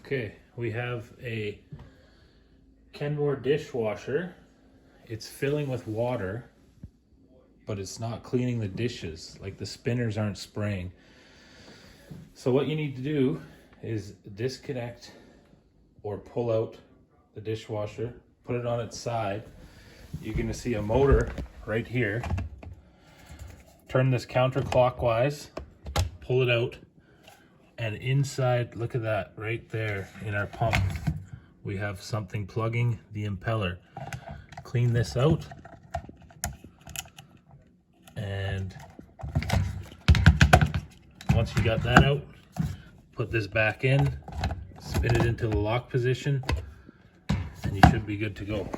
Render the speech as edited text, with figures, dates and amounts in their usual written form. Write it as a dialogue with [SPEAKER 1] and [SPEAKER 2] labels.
[SPEAKER 1] Okay, we have a Kenmore dishwasher. It's filling with water, but it's not cleaning the dishes. Like the spinners aren't spraying. So what you need to do is disconnect or pull out the dishwasher, put it on its side. You're gonna see a motor right here. Turn this counterclockwise, pull it out, and inside, look at that, right there in our pump, we have something plugging the impeller. Clean this out, and once you got that out, put this back in, spin it into the lock position, and you should be good to go.